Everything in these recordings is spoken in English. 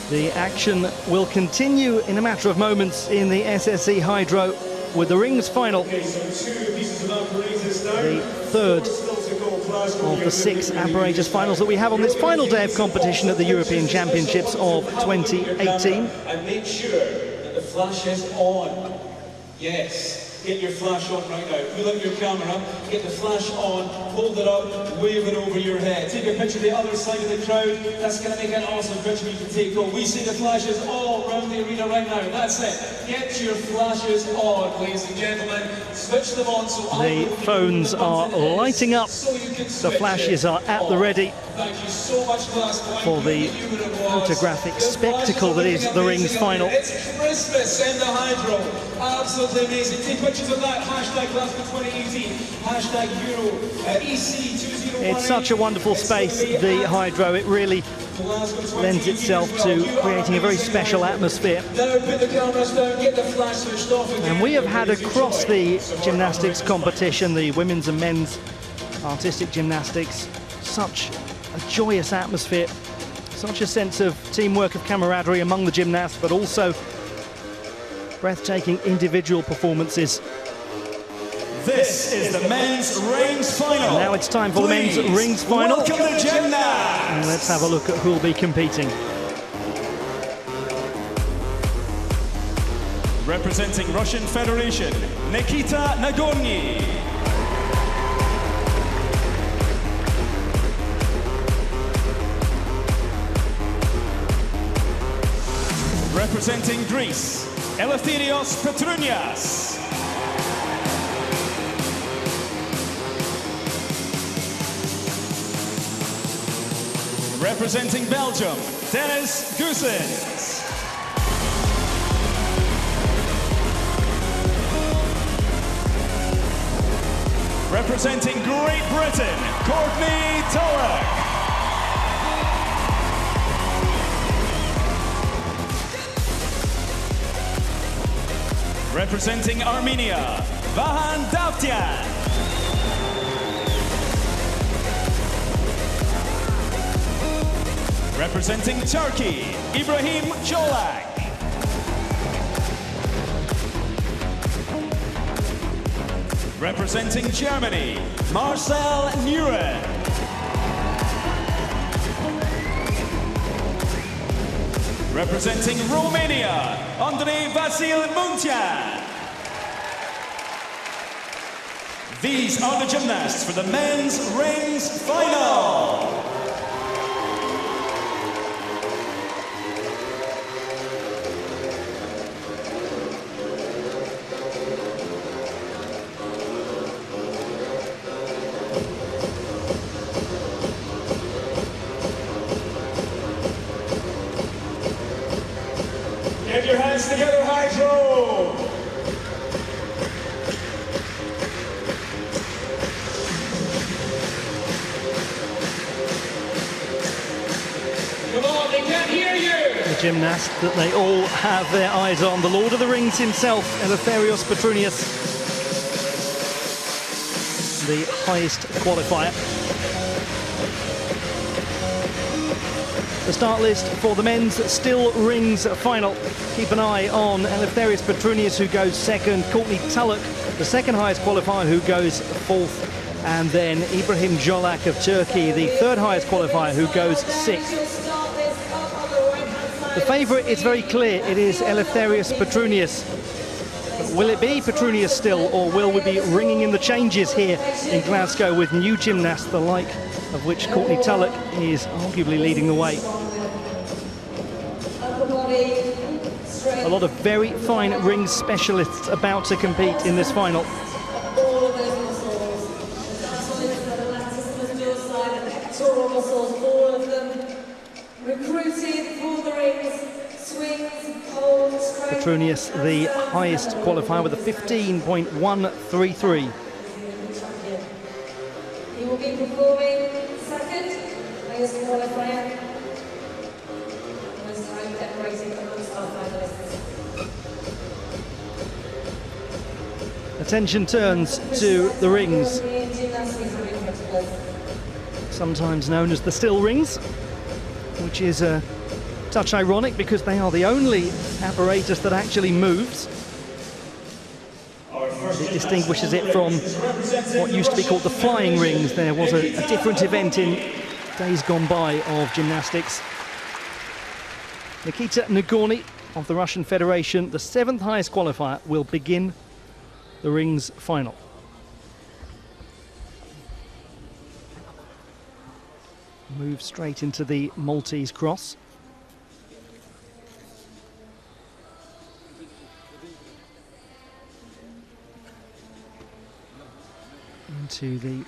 The action will continue in a matter of moments in the SSE Hydro with the rings final. The third of the 6 apparatus finals that we have on this final day of competition at the European Championships of 2018. And make sure that the flash is on. Yes. Get your flash on right now. Pull out your camera, get the flash on, hold it up, wave it over your head. Take a picture of the other side of the crowd. That's going to make an awesome picture you can take home. We see the flashes all around the arena right now. That's it. Get your flashes on, ladies and gentlemen. Switch them on so the phones are lighting up. The flashes are at the ready for the photographic spectacle that is the rings final. It's Christmas in the Hydro. Absolutely amazing. Take pictures of that. Hashtag Glasgow 2018. Hashtag Euro EC2018. It's such a wonderful space, the Hydro. It really lends itself to creating a very special atmosphere. And we have had across the gymnastics competition, the women's and men's artistic gymnastics, such a joyous atmosphere, such a sense of teamwork, of camaraderie among the gymnasts, but also breathtaking individual performances. This is the men's rings final. And now it's time for the men's rings final. Welcome the gymnasts. And let's have a look at who will be competing. Representing Russian Federation, Nikita Nagorny. Representing Greece, Eleftherios Petrounias. Representing Belgium, Dennis Goossens. Representing Great Britain, Courtney Tulloch. Representing Armenia, Vahan Davtyan. Representing Turkey, Ibrahim Jolak. Representing Germany, Marcel Nuren. Representing Romania, Andrei Vasil Muntean. These are the gymnasts for the men's rings final. Get your hands together, Hydro! Come on, they can't hear you! The gymnast that they all have their eyes on, the Lord of the Rings himself, Eleftherios Petrounias, the highest qualifier. The start list for the men's still rings final. Keep an eye on Eleftherios Petrounias, who goes second, Courtney Tulloch, the second highest qualifier, who goes fourth, and then Ibrahim Jolak of Turkey, the third highest qualifier, who goes sixth. The favourite is very clear, it is Eleftherios Petrounias. Will it be Petrounias still, or will we be ringing in the changes here in Glasgow with new gymnasts, the like of which Courtney Tulloch is arguably leading the way? A lot of very fine rings specialists about to compete in this final. Petrounias, the highest qualifier, with a 15.133. He will be performing second, highest qualifier, most time decorating amongst our finalists. Attention turns to the rings, sometimes known as the still rings, which is a touch ironic because they are the only apparatus that actually moves. It distinguishes it from what used to be called the flying rings. There was a different event in days gone by of gymnastics. Nikita Nagorny of the Russian Federation, the 7th highest qualifier, will begin the rings final. Move straight into the Maltese cross. Into the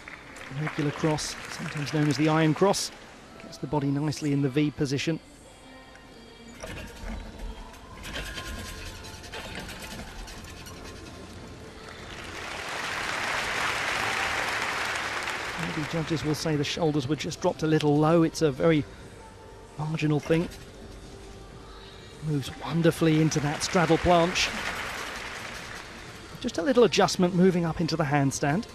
regular cross, sometimes known as the iron cross. Gets the body nicely in the V position. Maybe judges will say the shoulders were just dropped a little low. It's a very marginal thing. Moves wonderfully into that straddle planche. Just a little adjustment moving up into the handstand.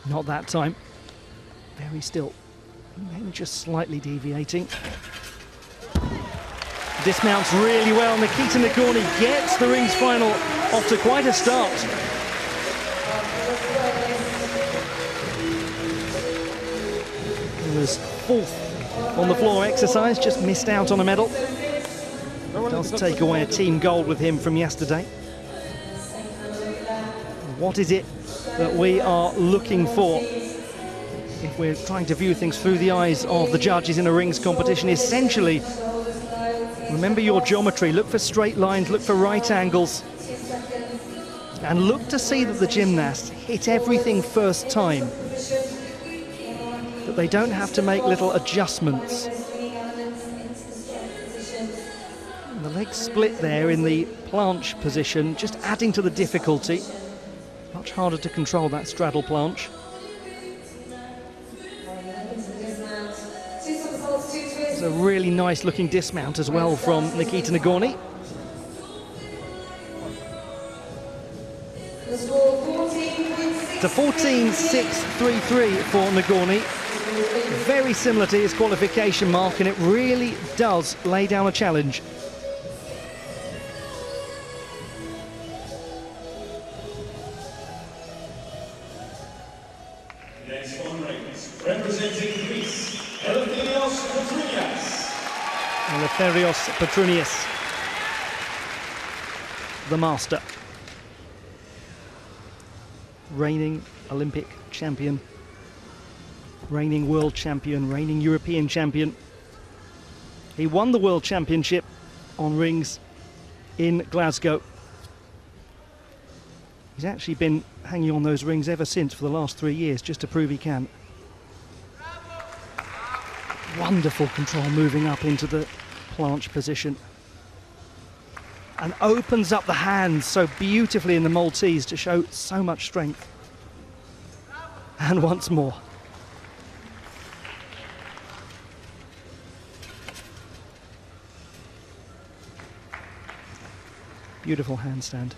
Not that time. Very still. Maybe just slightly deviating. Dismounts really well. Nikita Nagorny gets the rings final off to quite a start. He was 4th on the floor exercise, just missed out on a medal. Does take away a team gold with him from yesterday. What is it that we are looking for if we're trying to view things through the eyes of the judges in a rings competition? Essentially, remember your geometry, look for straight lines, look for right angles, and look to see that the gymnasts hit everything first time, that they don't have to make little adjustments. And the leg split there in the planche position, just adding to the difficulty. Much harder to control that straddle planche. It's a really nice looking dismount as well from Nikita Nagorny. It's a 14.633 for Nagorny. Very similar to his qualification mark, and it really does lay down a challenge. Next on rings, representing Greece, Eleftherios Petrounias. Eleftherios Petrounias, the master. Reigning Olympic champion, reigning world champion, reigning European champion. He won the World Championship on rings in Glasgow. He's actually been hanging on those rings ever since for the last 3 years, just to prove he can. Wonderful control moving up into the planche position. And opens up the hands so beautifully in the Maltese to show so much strength. And once more. Beautiful handstand.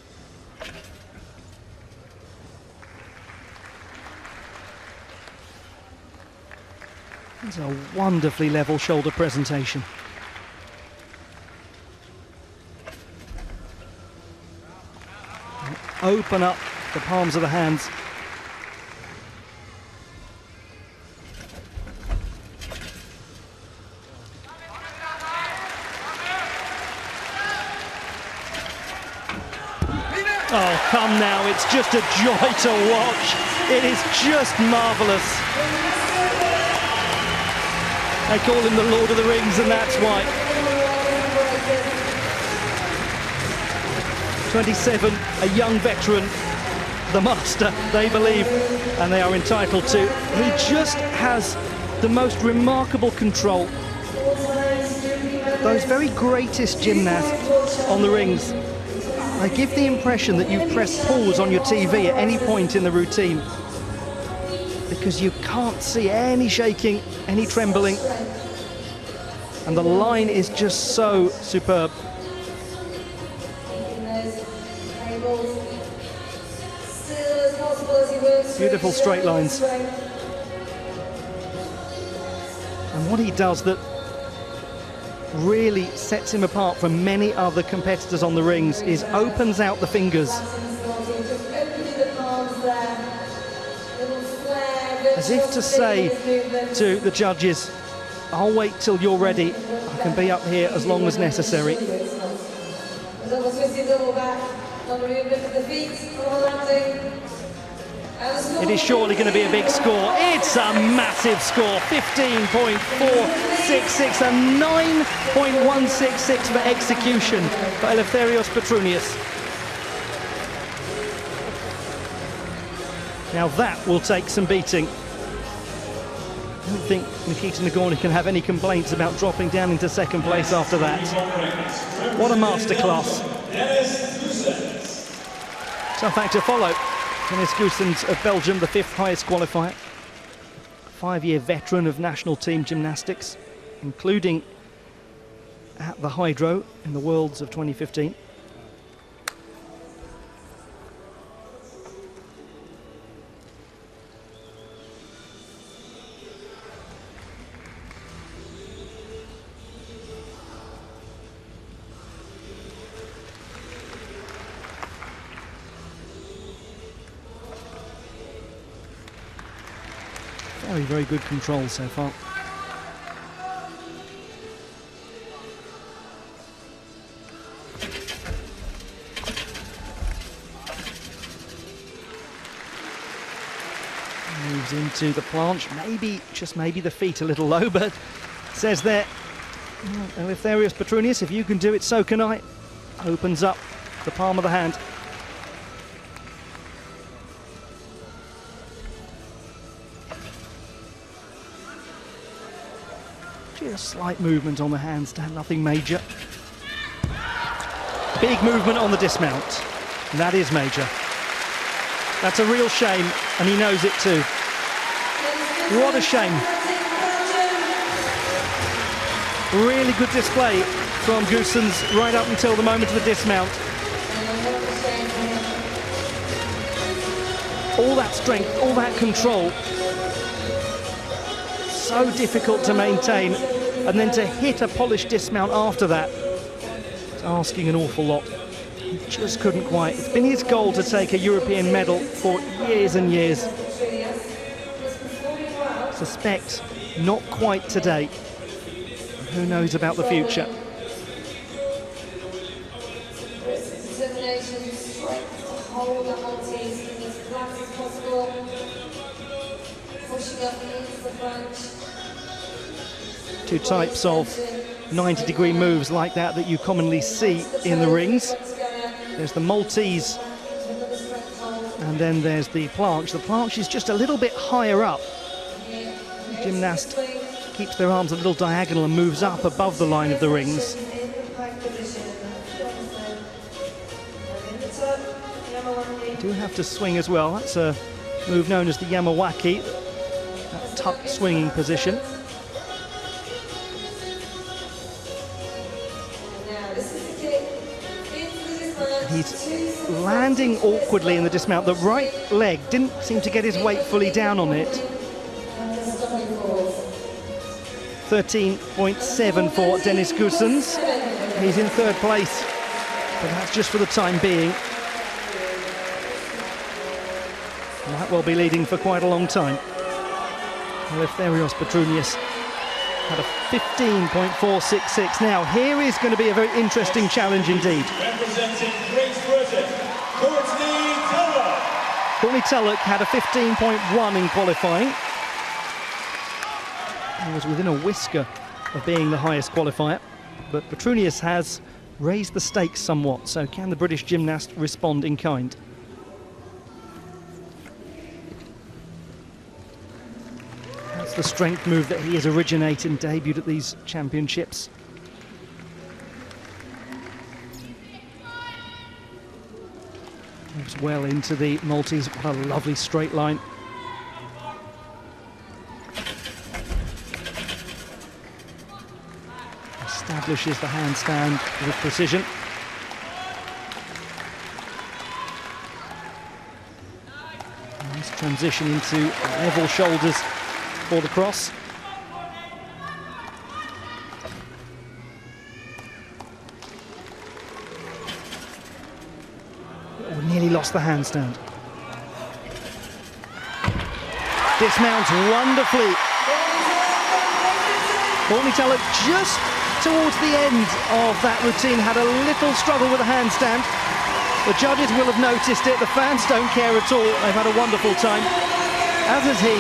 It's a wonderfully level shoulder presentation. Open up the palms of the hands. Oh, come now, it's just a joy to watch. It is just marvellous. They call him the Lord of the Rings, and that's why. 27, a young veteran, the master, they believe, and they are entitled to. He just has the most remarkable control. Those very greatest gymnasts on the rings, they give the impression that you've pressed pause on your TV at any point in the routine, because you can't see any shaking, any trembling, and the line is just so superb. Beautiful straight lines. And what he does that really sets him apart from many other competitors on the rings is opens out the fingers. As if to say to the judges, I'll wait till you're ready. I can be up here as long as necessary. It is surely going to be a big score. It's a massive score, 15.466 and 9.166 for execution for Eleftherios Petrounias. Now that will take some beating. I don't think Nikita Nagorny can have any complaints about dropping down into second place after that. What a masterclass. Tough act to follow. Dennis Goossens of Belgium, the 5th highest qualifier. 5-year veteran of national team gymnastics, including at the Hydro in the Worlds of 2015. Very, very good control so far. Moves into the planche. Maybe, just maybe the feet a little low, but says there, Eleftherios Petrounias, if you can do it, so can I. Opens up the palm of the hand. Just slight movement on the handstand, nothing major. Big movement on the dismount. That is major. That's a real shame, and he knows it too. What a shame. Really good display from Goossens right up until the moment of the dismount. All that strength, all that control. So difficult to maintain, and then to hit a polished dismount after that, it's asking an awful lot. He just couldn't quite. It's been his goal to take a European medal for years and years. Suspect not quite today. Who knows about the future? Two types of 90-degree moves like that you commonly see in the rings. There's the Maltese, and then there's the planche. The planche is just a little bit higher up. The gymnast keeps their arms a little diagonal and moves up above the line of the rings. You do have to swing as well. That's a move known as the Yamawaki, that tucked swinging position. He's landing awkwardly in the dismount. The right leg didn't seem to get his weight fully down on it. 13.7 for Dennis Goossens. He's in 3rd place, but that's just for the time being. And that will be leading for quite a long time. Eleftherios Petrounias had a 15.466. Now, here is going to be a very interesting challenge indeed. Representing Great Britain, Courtney Tulloch had a 15.1 in qualifying. He was within a whisker of being the highest qualifier, but Petrounias has raised the stakes somewhat, so can the British gymnast respond in kind? That's the strength move that he has originated and debuted at these championships. Moves well into the Maltese. What a lovely straight line. Establishes the handstand with precision. Nice transition into level shoulders for the cross. Nearly lost the handstand. Dismounts wonderfully. Courtney Tulloch just towards the end of that routine had a little struggle with the handstand. The judges will have noticed it. The fans don't care at all. They've had a wonderful time, as has he.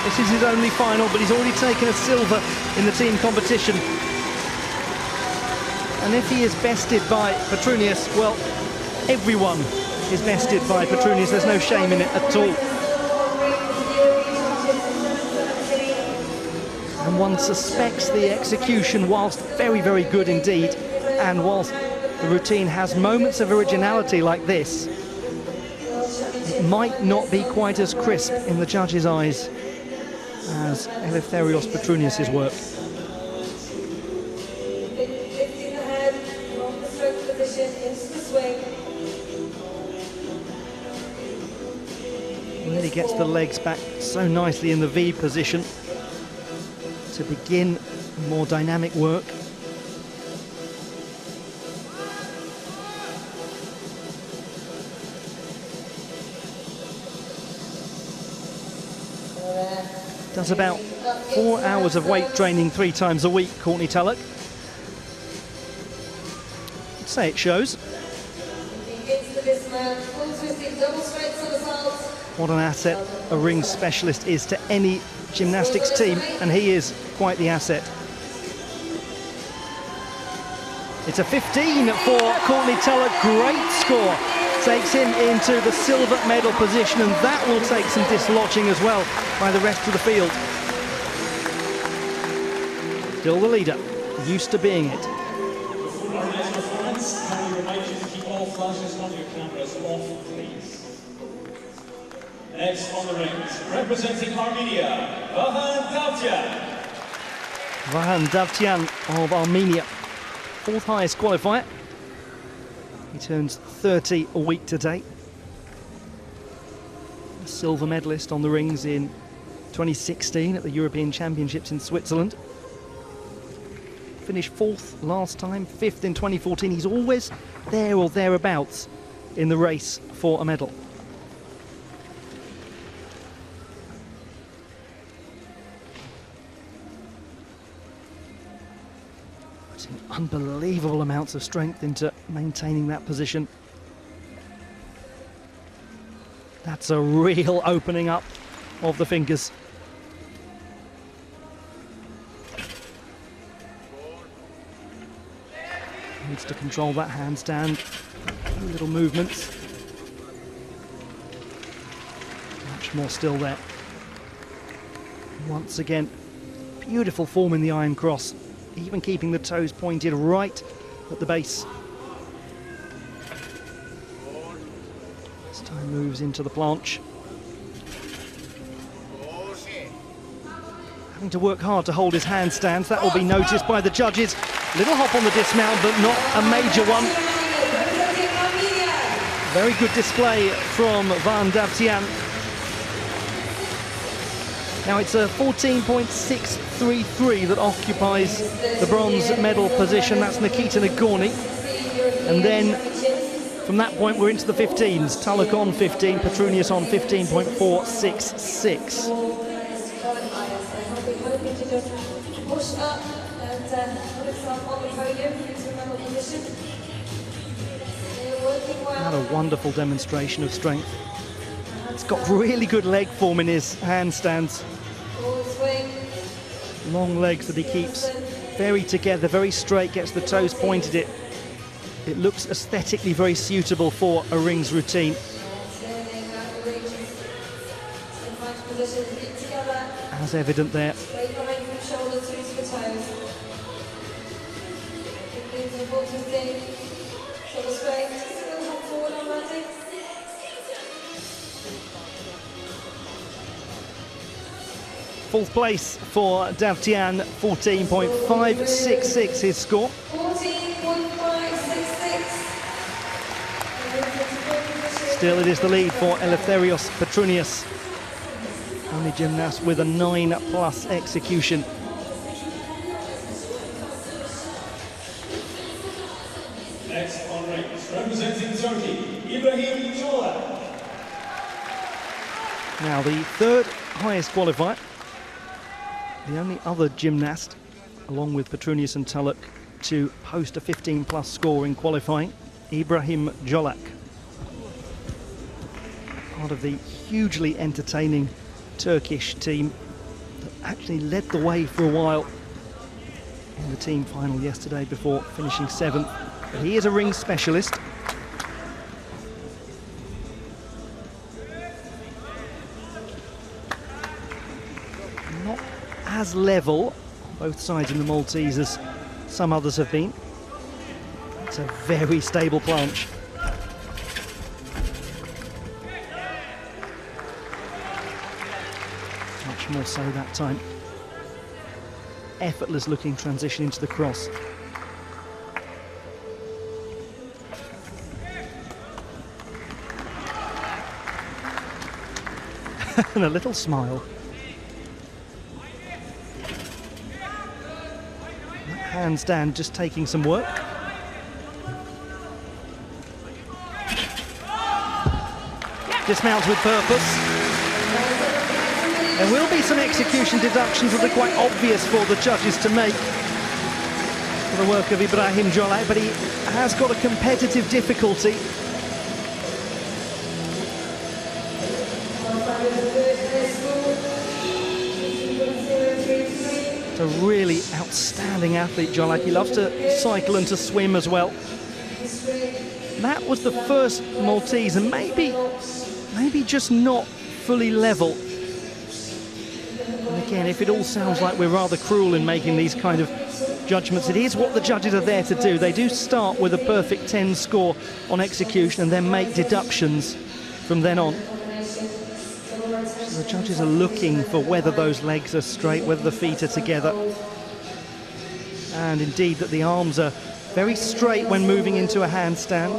This is his only final, but he's already taken a silver in the team competition. And if he is bested by Petrunius, well, everyone is bested by Petrunius. There's no shame in it at all. And one suspects the execution, whilst very, very good indeed, and whilst the routine has moments of originality like this, it might not be quite as crisp in the judges' eyes as Eleftherios Petrunius' work. Lifting the head from the stroke position into the swing. Really gets the legs back so nicely in the V position to begin more dynamic work. Does about 4 hours of weight training 3 times a week, Courtney Tulloch. I'd say it shows. What an asset a rings specialist is to any gymnastics team, and he is quite the asset. It's a 15 for Courtney Tulloch, great score. Takes him into the silver medal position, and that will take some dislodging as well by the rest of the field. Still the leader, used to being it. Before our next performance, can we remind you to keep all flashes on your cameras off, please. Next on the rings, representing Armenia, Vahan Davtyan. Vahan Davtyan of Armenia, 4th highest qualifier. He turns 30 a week today. A silver medalist on the rings in 2016 at the European Championships in Switzerland. Finished 4th last time, 5th in 2014. He's always there or thereabouts in the race for a medal. Putting unbelievable amounts of strength into maintaining that position. That's a real opening up of the fingers. Needs to control that handstand. A few little movements. Much more still there. Once again, beautiful form in the iron cross, even keeping the toes pointed right at the base. This time moves into the planche. Having to work hard to hold his handstands. That will be noticed by the judges. Little hop on the dismount, but not a major one. Very good display from Vahan Davtyan. Now it's a 14.633 that occupies the bronze medal position. That's Nikita Nagorny. And then from that point we're into the 15s. Tulloch on 15, Petrunius on 15.466. Push up and put yourself on the podium into another position. Working well. What a wonderful demonstration of strength. He's got really good leg form in his handstands. Long legs that he keeps very together, very straight, gets the toes pointed. It looks aesthetically very suitable for a rings routine. As evident there. Fourth place for Davtyan, 14.566 his score. 14.566. Still it is the lead for Eleftherios Petrunius. Only gymnast with a 9+ execution. Next on rings, representing Turkey, Ibrahim Jolak. Now the third highest qualifier, the only other gymnast, along with Petrunius and Tulloch, to post a 15+ score in qualifying, Ibrahim Jolak. Part of the hugely entertaining Turkish team that actually led the way for a while in the team final yesterday before finishing 7th. But he is a ring specialist. Not as level on both sides in the Maltese as some others have been. It's a very stable planche. Much more so that time. Effortless looking transition into the cross. And a little smile. That handstand just taking some work. Dismounts with purpose. There will be some execution deductions that are quite obvious for the judges to make for the work of Ibrahim Jolak, but he has got a competitive difficulty. It's a really outstanding athlete, Jolak. He loves to cycle and to swim as well. That was the first Maltese, and maybe just not fully level. And again, if it all sounds like we're rather cruel in making these kind of judgments, it is what the judges are there to do. They do start with a perfect 10 score on execution and then make deductions from then on. So the judges are looking for whether those legs are straight, whether the feet are together, and indeed that the arms are very straight when moving into a handstand.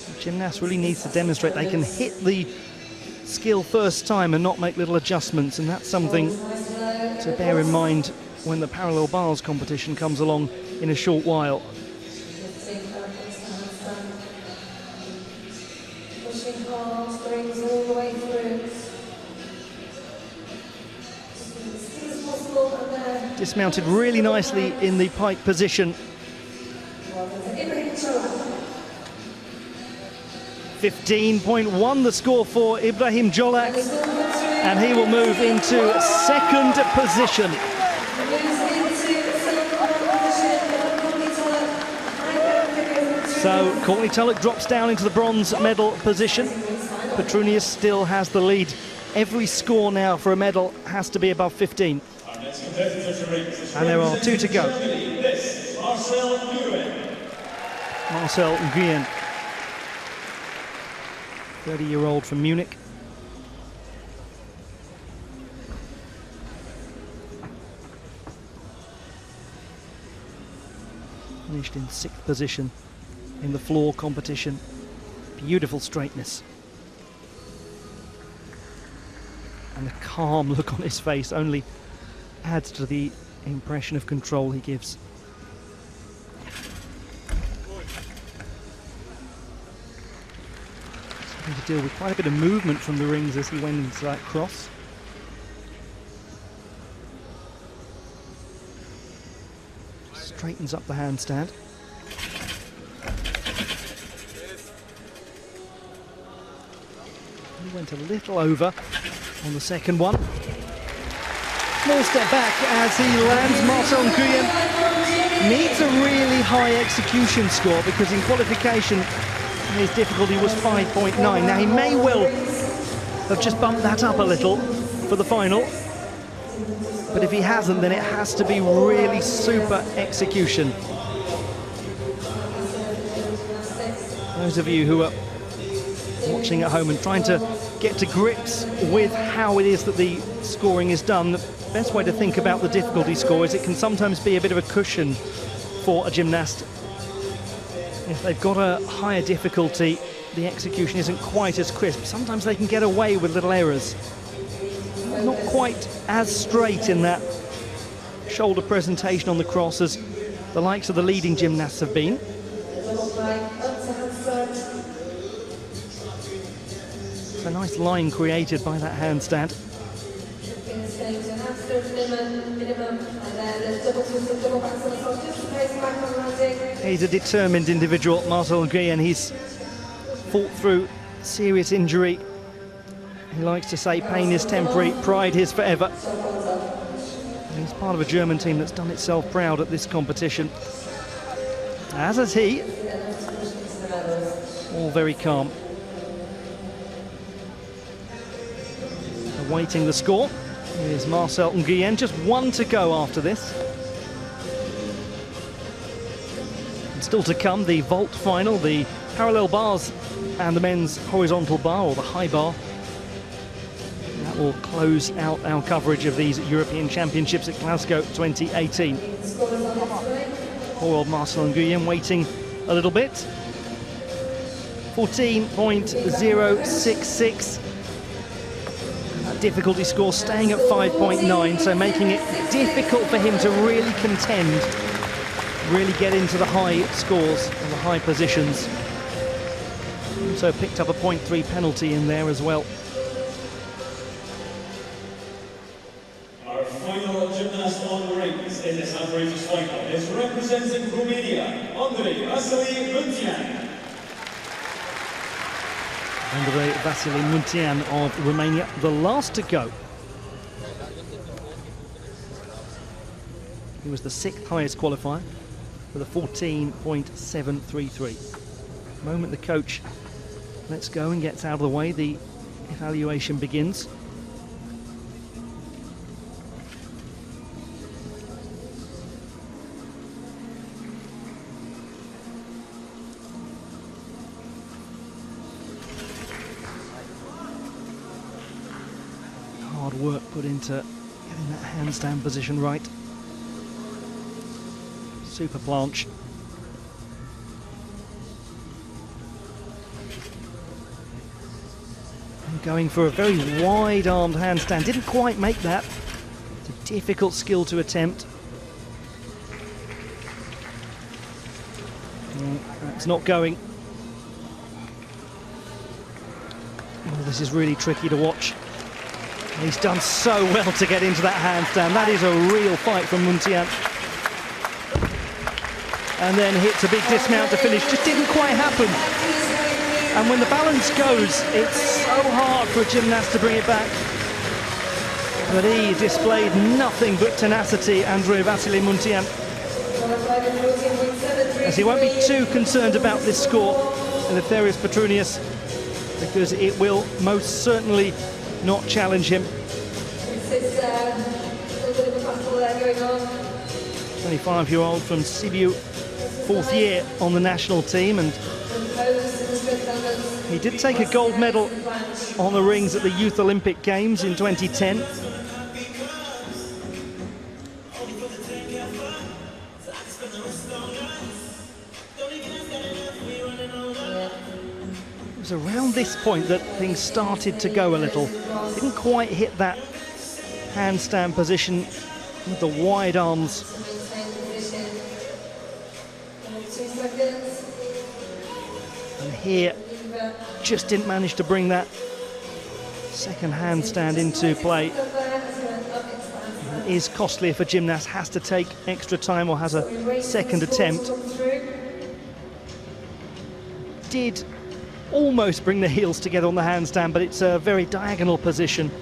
The gymnast really needs to demonstrate they can hit the skill first time and not make little adjustments, and that's something to bear in mind when the parallel bars competition comes along in a short while. Dismounted really nicely in the pike position. 15.1 the score for Ibrahim Jolak, and he will move into second position. So Courtney Tulloch drops down into the bronze medal position. Petrunius still has the lead. Every score now for a medal has to be above 15. And there are 2 to go. Marcel Nguyen, 30-year-old from Munich. Finished in 6th position in the floor competition. Beautiful straightness. And the calm look on his face only adds to the impression of control he gives. Having to deal with quite a bit of movement from the rings as he went into that cross. Straightens up the handstand. He went a little over on the second one. Small step back as he lands. Marcel Nguyen needs a really high execution score because in qualification his difficulty was 5.9. Now he may well have just bumped that up a little for the final, but if he hasn't, then it has to be really super execution. Those of you who are watching at home and trying to get to grips with how it is that the scoring is done, the best way to think about the difficulty score is it can sometimes be a bit of a cushion for a gymnast. If they've got a higher difficulty, the execution isn't quite as crisp. Sometimes they can get away with little errors. Not quite as straight in that shoulder presentation on the cross as the likes of the leading gymnasts have been. It's a nice line created by that handstand. He's a determined individual, Marcel Nguyen. He's fought through serious injury. He likes to say pain is temporary, pride is forever. And he's part of a German team that's done itself proud at this competition, as has he. All very calm. Awaiting the score. Here's Marcel Nguyen, just one to go after this. And still to come, the vault final, the parallel bars and the men's horizontal bar, or the high bar. That will close out our coverage of these European Championships at Glasgow 2018. Poor old Marcel Nguyen waiting a little bit. 14.066. Difficulty score staying at 5.9, so making it difficult for him to really contend, really get into the high scores and the high positions. Also picked up a 0.3 penalty in there as well. Our final gymnast on the rings in this outrageous final is representing Romania, Vasily Muntean. Andrei Vasily Muntean of Romania, the last to go. He was the 6th highest qualifier with a 14.733. The moment the coach lets go and gets out of the way, the evaluation begins. Hard work put into getting that handstand position right. Super planche. And going for a very wide-armed handstand. Didn't quite make that. It's a difficult skill to attempt. That's not going. Oh, this is really tricky to watch. He's done so well to get into that handstand. That is a real fight from Muntean. And then hits a big dismount to finish. Just didn't quite happen. And when the balance goes, it's so hard for a gymnast to bring it back. But he displayed nothing but tenacity, Andrei Vasily Muntean. As he won't be too concerned about this score, Eleftherios Petrunius, because it will most certainly not challenge him. 25-year-old from Sibiu, 4th year on the national team, and he did take a gold medal on the rings at the Youth Olympic Games in 2010. It was around this point that things started to go a little. Didn't quite hit that handstand position with the wide arms. And here, just didn't manage to bring that second handstand into play. It is costly if a gymnast has to take extra time or has a second attempt. Did almost bring the heels together on the handstand, but it's a very diagonal position.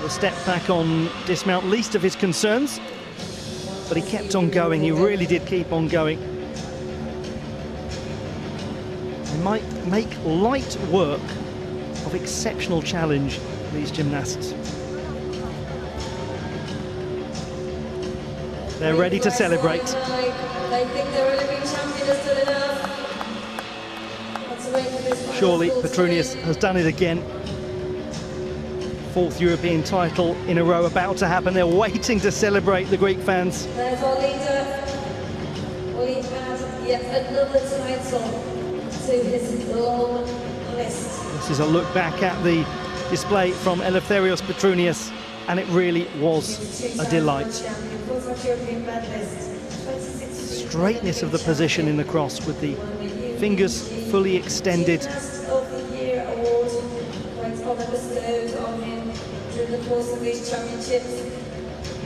The step back on dismount, least of his concerns, but he kept on going. He really did keep on going. They might make light work of exceptional challenge, these gymnasts. They're ready to celebrate. They think they're Olympic champion is still enough. Surely Petrunius has done it again. 4th European title in a row about to happen. They're waiting to celebrate, the Greek fans. There's our leader. We have yet another title to his long This is a look back at the display from Eleftherios Petrounias, and it really was a delight. Straightness of the position in the cross with the fingers fully extended.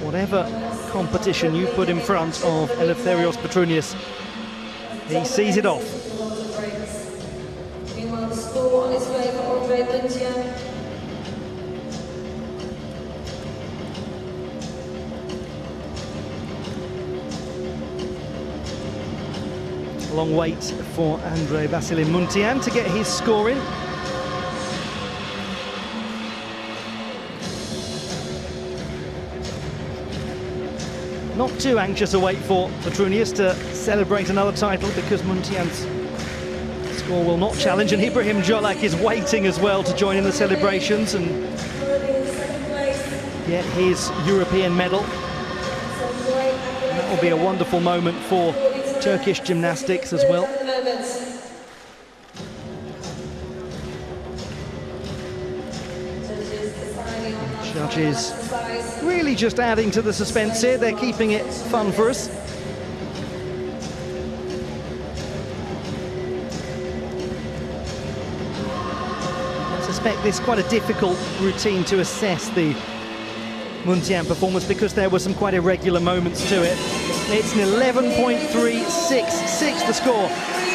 Whatever competition you put in front of Eleftherios Petrounias, he sees it off. Meanwhile, the score on its way for Andre Lintian. A long wait for Andre Vasily Muntean to get his score in. Not too anxious a wait for Petrounias to celebrate another title, because Muntean's score will not challenge, and Ibrahim Jolak is waiting as well to join in the celebrations and get his European medal. That will be a wonderful moment for Turkish gymnastics as well. Judges really just adding to the suspense here. They're keeping it fun for us. I suspect this is quite a difficult routine to assess the Muntean performance, because there were some quite irregular moments to it. It's an 11.366, the score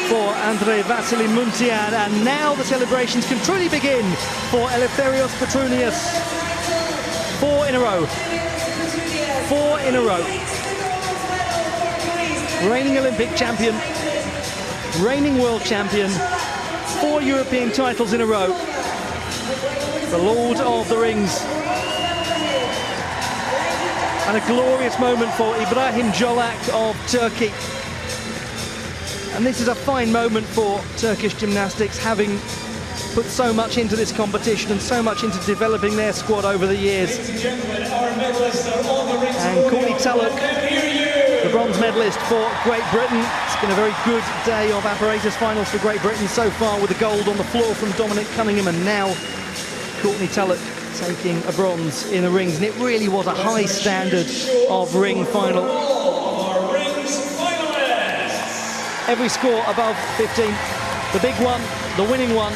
for Andre Vasily Muntean, and now the celebrations can truly begin for Eleftherios Petrounias. 4 in a row. 4 in a row. Reigning Olympic champion, reigning world champion, 4 European titles in a row. The Lord of the Rings. And a glorious moment for Ibrahim Jolak of Turkey. And this is a fine moment for Turkish gymnastics, having put so much into this competition and so much into developing their squad over the years. And Courtney Tulloch, the bronze medalist for Great Britain. It's been a very good day of apparatus finals for Great Britain so far, with a gold on the floor from Dominic Cunningham, and now Courtney Tulloch taking a bronze in the rings. And it really was a high standard of ring final. Every score above 15. The big one, the winning one,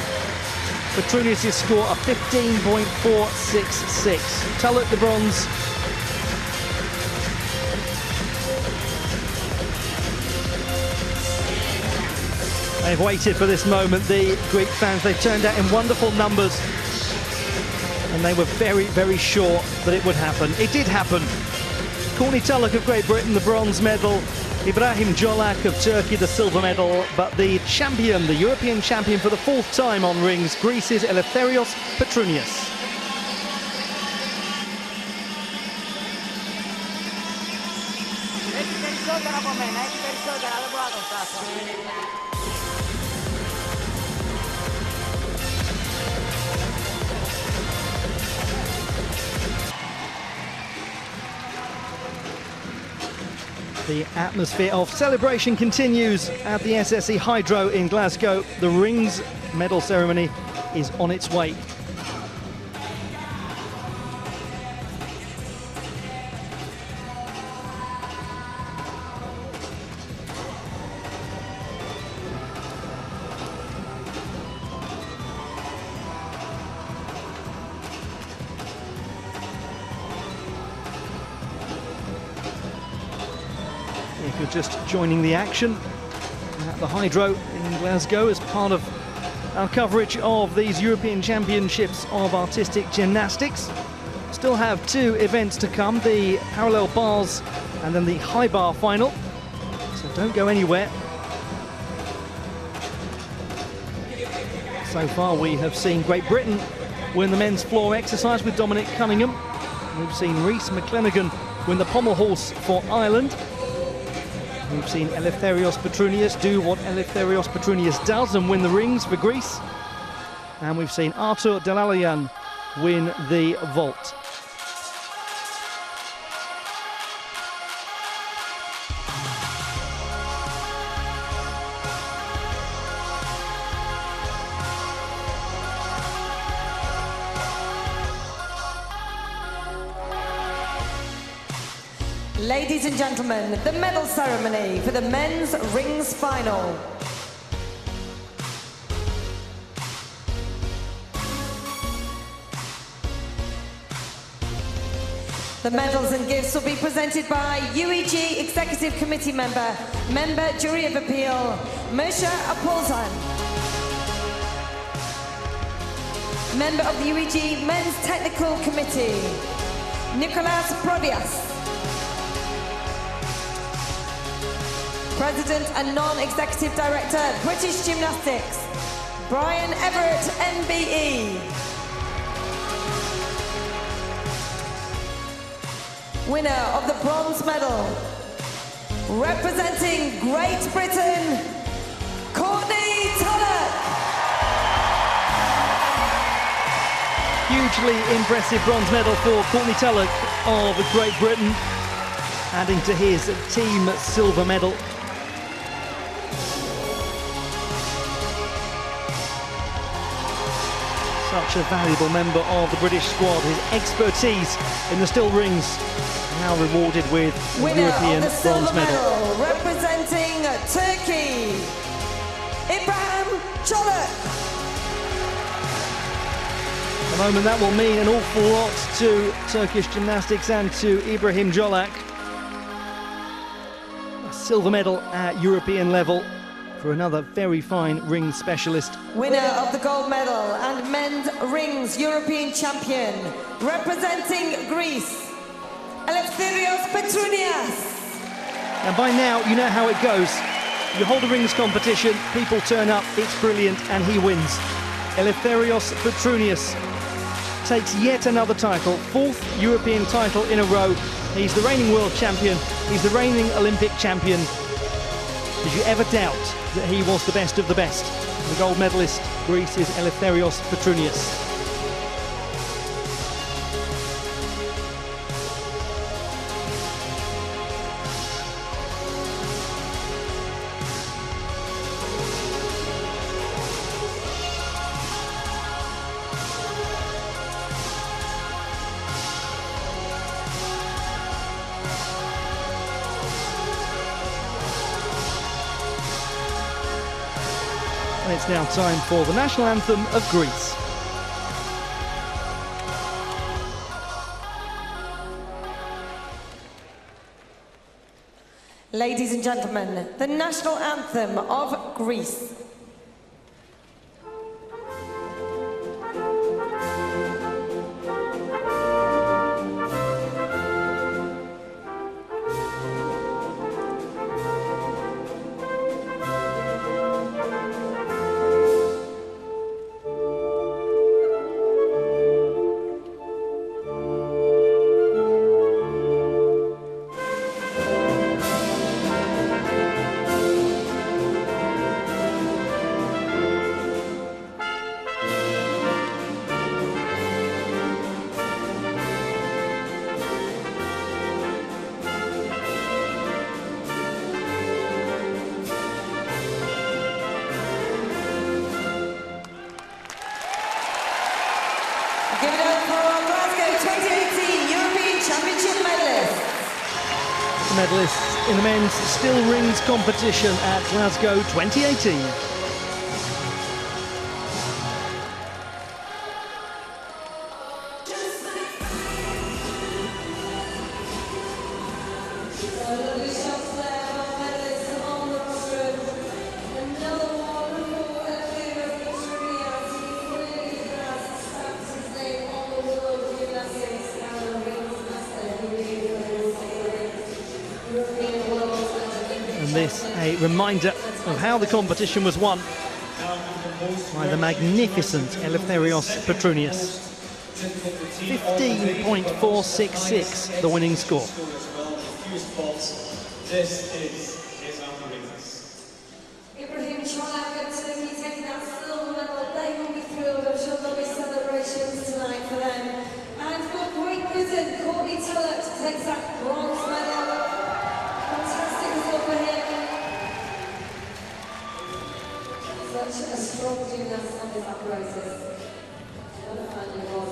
Petrounias' score of 15.466. Tulloch the bronze. They've waited for this moment, the Greek fans. They've turned out in wonderful numbers, and they were very, very sure that it would happen. It did happen. Courtney Tulloch of Great Britain, the bronze medal. Ibrahim Jolak of Turkey, the silver medal. But the champion, the European champion for the 4th time on rings, Greece's Eleftherios Petrounias. The atmosphere of celebration continues at the SSE Hydro in Glasgow. The rings medal ceremony is on its way. If you're just joining the action at the Hydro in Glasgow as part of our coverage of these European Championships of Artistic Gymnastics, still have 2 events to come, the parallel bars and then the high bar final, so don't go anywhere. So far we have seen Great Britain win the men's floor exercise with Dominic Cunningham. We've seen Rhys McClenaghan win the pommel horse for Ireland. We've seen Eleftherios Petrounias do what Eleftherios Petrounias does and win the rings for Greece. And we've seen Artur Dalalian win the vault. Ladies and gentlemen, the medal ceremony for the men's rings final. The medals and gifts will be presented by UEG Executive Committee member, Jury of Appeal, Moshe Apolzan. Member of the UEG Men's Technical Committee, Nicolas Provias. President and Non-Executive Director, British Gymnastics, Brian Everett, MBE. Winner of the bronze medal, representing Great Britain, Courtney Tulloch. Hugely impressive bronze medal for Courtney Tulloch of Great Britain, adding to his team silver medal. Such a valuable member of the British squad. His expertise in the still rings now rewarded with Winner European of the bronze silver medal. Representing Turkey, Ibrahim Çolak. A moment that will mean an awful lot to Turkish gymnastics and to Ibrahim Çolak. A silver medal at European level for another very fine ring specialist. Winner of the gold medal and men's rings European champion, representing Greece, Eleftherios Petrounias. And by now, you know how it goes. You hold a rings competition, people turn up, it's brilliant, and he wins. Eleftherios Petrounias takes yet another title, 4th European title in a row. He's the reigning world champion, he's the reigning Olympic champion. Did you ever doubt that he was the best of the best? The gold medalist, Greece's Eleftherios Petrounias. And it's now time for the national anthem of Greece. Ladies and gentlemen, the national anthem of Greece. Give it up for our Glasgow 2018 European Championship medalists. The medalists in the men's still rings competition at Glasgow 2018. And this a reminder of how the competition was won by the magnificent Eleftherios Petrounias. 15.466, the winning score. This is his unbelievers. Ibrahim Çolak and Turkey taking that silver medal. They will be thrilled. I'm sure there'll be celebrations tonight for them. And for Great Britain, Courtney Tulloch takes that bronze medal. Fantastic result for him. Such a strong gymnast on this apparatus. What a fan he was.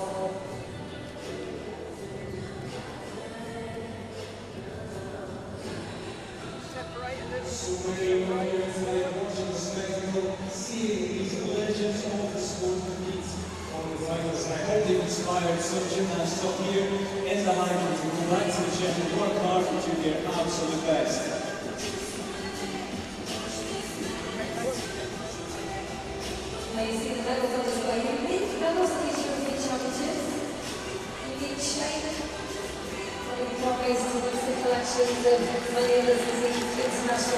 inspired some gymnasts up here in the Highlands who go back to the gym and work hard to do their absolute best. Now you see the medals on display. Unique medals at these European Championships. Unique shape. Probably not based on the collections of many others in the international.